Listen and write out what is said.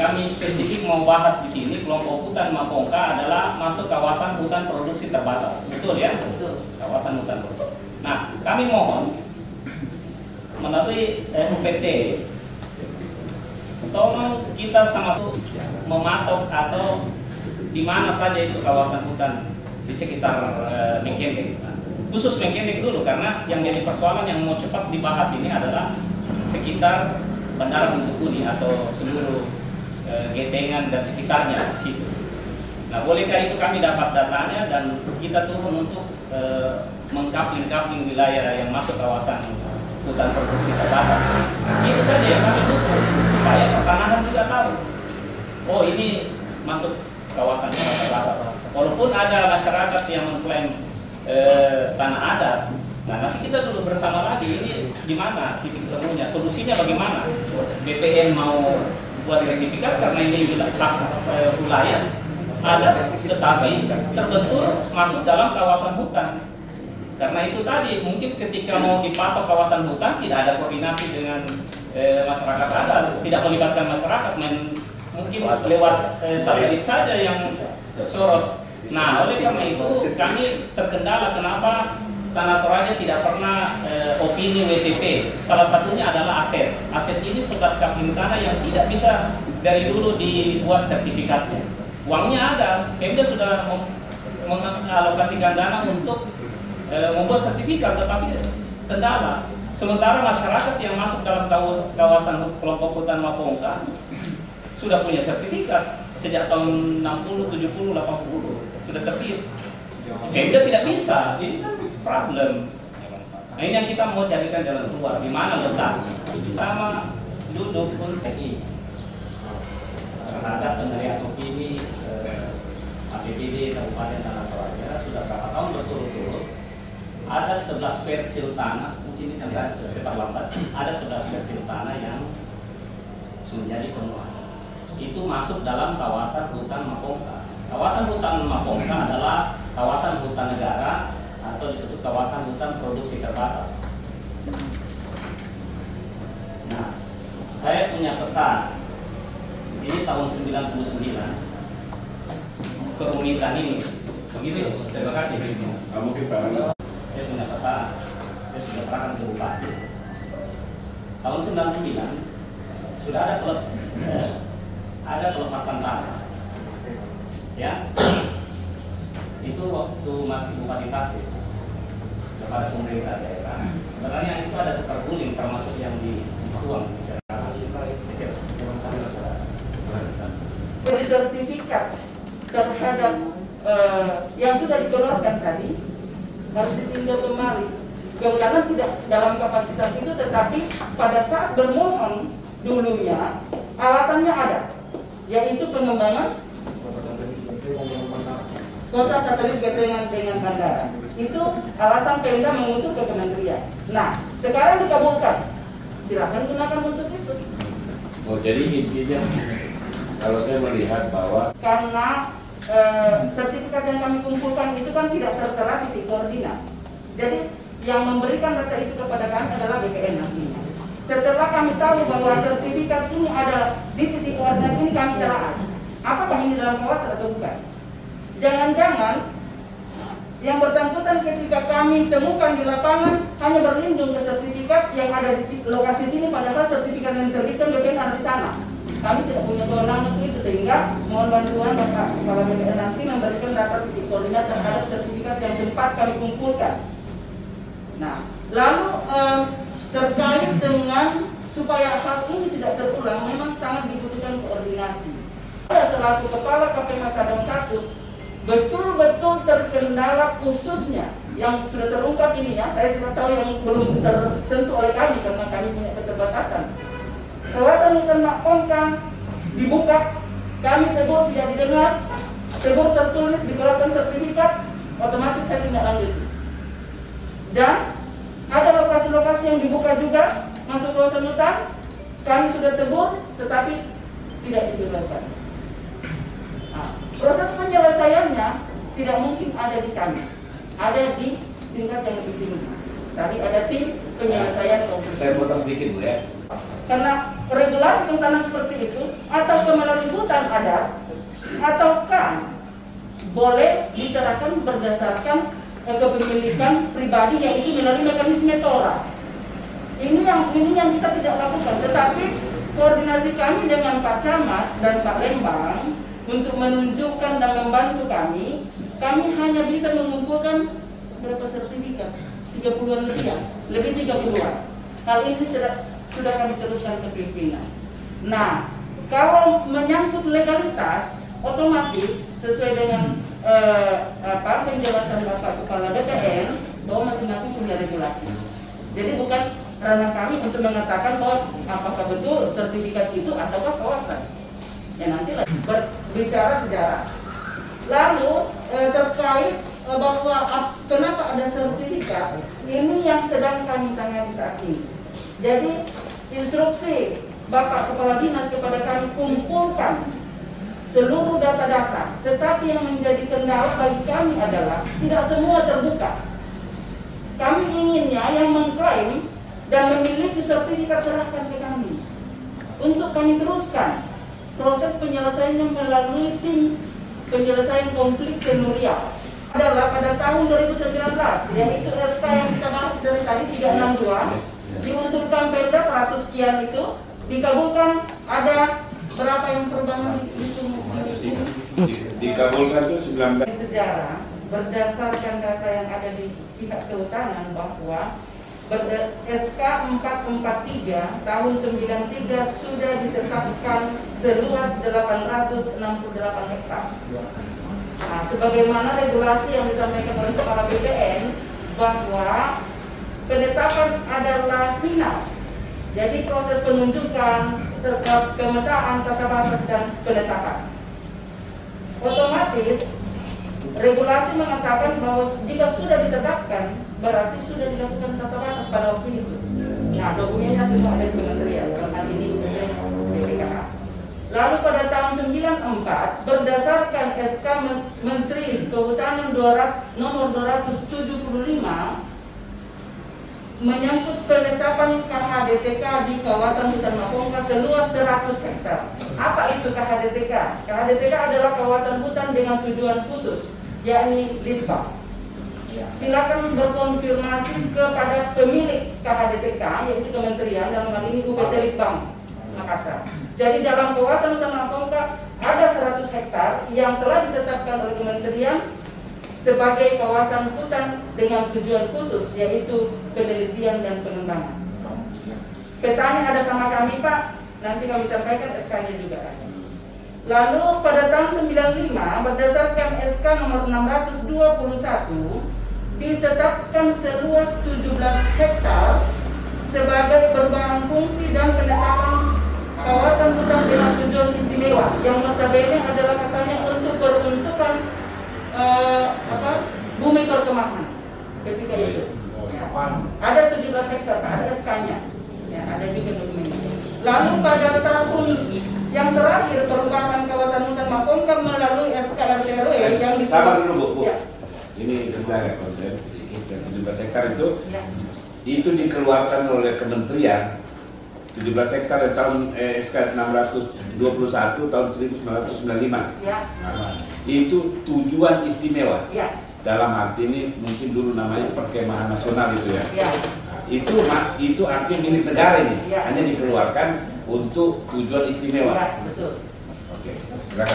kami spesifik mau bahas di sini, kelompok hutan Mapongka adalah masuk kawasan hutan produksi terbatas, betul ya? Betul. Kawasan hutan produksi. Nah, kami mohon melalui UPT, tolong kita sama-sama mematok atau di mana saja itu kawasan hutan di sekitar Mengkendek. Khusus Mengkendek dulu, karena yang jadi persoalan yang mau cepat dibahas ini adalah sekitar Bandara Muntukuni atau seluruh Getengan dan sekitarnya di situ. Nah, bolehkah itu kami dapat datanya dan kita turun untuk mengkapling-kapling wilayah yang masuk kawasan hutan produksi terbatas. Itu saja yang kami dukung supaya pertanahan juga tahu. Oh, ini masuk kawasan hutan terbatas. Walaupun ada masyarakat yang mengklaim tanah adat, nah nanti kita dulu bersama lagi ini gimana titik temunya, solusinya bagaimana. BPN mau buat sertifikat karena ini hak wilayah adat, tetapi terbentur masuk dalam kawasan hutan. Karena itu tadi mungkin ketika mau dipatok kawasan hutan tidak ada koordinasi dengan masyarakat adat, tidak melibatkan masyarakat, mungkin lewat satelit saja yang sorot. Nah, oleh karena itu kami terkendala kenapa Tanah Toraja tidak pernah opini WTP. Salah satunya adalah aset. Aset ini 11 kapling tanah yang tidak bisa dari dulu dibuat sertifikatnya. Uangnya ada, Pemda sudah mengalokasikan dana untuk membuat sertifikat, tetapi kendala. Sementara masyarakat yang masuk dalam kawasan kelompok hutan Mapongka sudah punya sertifikat sejak tahun 60, 70, 80 sudah tertib. Pemda tidak bisa, ini kan problem. Nah, ini yang kita mau carikan jalan keluar. Di mana letak? Sama duduk pun TI terhadap penilaian opini APBD Kabupaten Tanah Toraja sudah berapa tahun berturut-turut ada 11 persil tanah, mungkin ini kan sudah terlambat, ada 11 persil tanah yang menjadi temuan. Itu masuk dalam kawasan hutan Mapongka. Kawasan hutan Mapongka adalah kawasan hutan negara atau disebut kawasan hutan produksi terbatas. Nah, saya punya peta. Ini tahun 99. Kerumitan ini. Begitu. Terima kasih. Kamu kita. Saya punya peta. Saya sudah serahkan ke Bupati. Tahun 99 sudah ada pelepasan tanah. Ya. Itu waktu masih Bupati Tarsis kepada pemerintah daerah. Sebenarnya itu ada tukar guling termasuk yang dituang bicara. Sertifikat terhadap yang sudah dikeluarkan tadi harus ditinjau kembali karena tidak dalam kapasitas itu, tetapi pada saat bermohon dulunya alasannya ada, yaitu pengembangan kota satelit Getengan dengan bandara. Itu alasan Pemda mengusung ke kementerian. Nah, sekarang dikabulkan. Silakan gunakan untuk itu. Oh, jadi intinya kalau saya melihat bahwa karena sertifikat yang kami kumpulkan itu kan tidak tertera titik koordinat. Jadi yang memberikan data itu kepada kami adalah BPN nantinya. Setelah kami tahu bahwa sertifikat ini ada di titik koordinat ini, kami telaah. Apakah ini dalam kawasan atau bukan? Jangan-jangan yang bersangkutan ketika kami temukan di lapangan hanya berlindung ke sertifikat yang ada di lokasi sini, padahal sertifikat yang diterbitkan BPN ada di sana. Kami tidak punya kewenangan untuk itu, sehingga mohon bantuan Bapak Kepala BPN nanti memberikan data titik koordinat terhadap sertifikat yang sempat kami kumpulkan. Nah, lalu terkait dengan supaya hal ini tidak terulang, memang sangat dibutuhkan koordinasi. Pada selaku Kepala KPM Sadang 1 betul-betul terkendala, khususnya yang sudah terungkap ini ya, saya tidak tahu yang belum tersentuh oleh kami karena kami punya keterbatasan. Kawasan hutan Mapongka dibuka, kami tegur tidak didengar, tegur tertulis, dikeluarkan sertifikat, otomatis saya tindak lanjut. Dan ada lokasi-lokasi yang dibuka juga masuk kawasan hutan, kami sudah tegur, tetapi tidak dibenarkan. Nah, proses penyelesaiannya tidak mungkin ada di kami, ada di tingkat yang lebih tinggi. Tadi ada tim penyelesaian konflik. saya potong sedikit Bu ya. Karena regulasi tentang seperti itu atas melalui hutan adat ataukah boleh diserahkan berdasarkan kepemilikan pribadi, yaitu melalui mekanisme TORA. Ini yang kita tidak lakukan, tetapi koordinasi kami dengan Pak Camat dan Pak Lembang untuk menunjukkan dan membantu kami hanya bisa mengumpulkan berapa sertifikat? 30-an lebih ya? Lebih 30-an. Hal ini sudah kami teruskan ke pimpinan. Nah, kalau menyangkut legalitas, otomatis sesuai dengan penjelasan Bapak Kepala BPN bahwa masing-masing punya regulasi. Jadi bukan ranah kami untuk mengatakan bahwa apakah betul sertifikat itu ataukah kawasan. Ya nanti berbicara sejarah. Lalu terkait bahwa kenapa ada sertifikat, ini yang sedang kami tangani saat ini. Jadi instruksi Bapak Kepala Dinas kepada kami, kumpulkan seluruh data-data, tetapi yang menjadi kendala bagi kami adalah tidak semua terbuka. Kami inginnya yang mengklaim dan memiliki sertifikat serahkan ke kami untuk kami teruskan proses penyelesaiannya melalui tim penyelesaian konflik tenurial. Adalah pada tahun 2019, yaitu SK yang kita bahas dari tadi 362, diusulkan Pemda 100 sekian itu, dikabulkan ada berapa yang perubahan itu? Dikabulkan itu 19. Sejarah berdasarkan data yang ada di pihak kehutanan bahwa SK 443 tahun 93 sudah ditetapkan seluas 868 hektar. Nah, sebagaimana regulasi yang disampaikan oleh Kepala BPN bahwa penetapan adalah final. Jadi proses penunjukan, pemetaan, tata batas dan penetapan. Otomatis regulasi mengatakan bahwa jika sudah ditetapkan berarti sudah dilakukan tata batas pada waktu itu. Nah, dokumennya semua ada di kementerian, dalam hal ini BPKH. Lalu pada tahun 94 berdasarkan SK Menteri Kehutanan nomor 275 menyangkut penetapan KHDTK di kawasan hutan Mapongka seluas 100 hektar. Apa itu KHDTK? KHDTK adalah kawasan hutan dengan tujuan khusus, yakni Litbang. Silakan berkonfirmasi kepada pemilik KHDTK, yaitu Kementerian, dalam hal ini UPT Litbang Makassar. Jadi dalam kawasan hutan Mapongka ada 100 hektar yang telah ditetapkan oleh Kementerian sebagai kawasan hutan dengan tujuan khusus, yaitu penelitian dan pengembangan. Petanya ada sama kami, Pak. Nanti kami sampaikan SK-nya juga. Lalu pada tahun 95 berdasarkan SK nomor 621 ditetapkan seluas 17 hektar sebagai perubahan fungsi dan penetapan kawasan hutan dengan tujuan istimewa, yang notabene adalah katanya untuk peruntukan bumi perkemahan ketika itu. Ya, ada 17 hektar, ada SK-nya, ya, ada juga dokumennya. Lalu pada tahun yang terakhir perubahan kawasan hutan Mapongka melalui SK RT/RW yang sabar dulu, Bu. Ya. Ini sebentar konsen sedikit. 17 hektar itu, Ya. itu dikeluarkan oleh Kementerian. 17 hektar tahun SK 621 tahun 1995. Ya. Nah, itu tujuan istimewa. Ya. Dalam arti ini mungkin dulu namanya perkemahan nasional itu ya. Ya. Nah, itu artinya milik negara ini. Ya. Hanya dikeluarkan untuk tujuan istimewa. Ya, betul. Oke, silakan.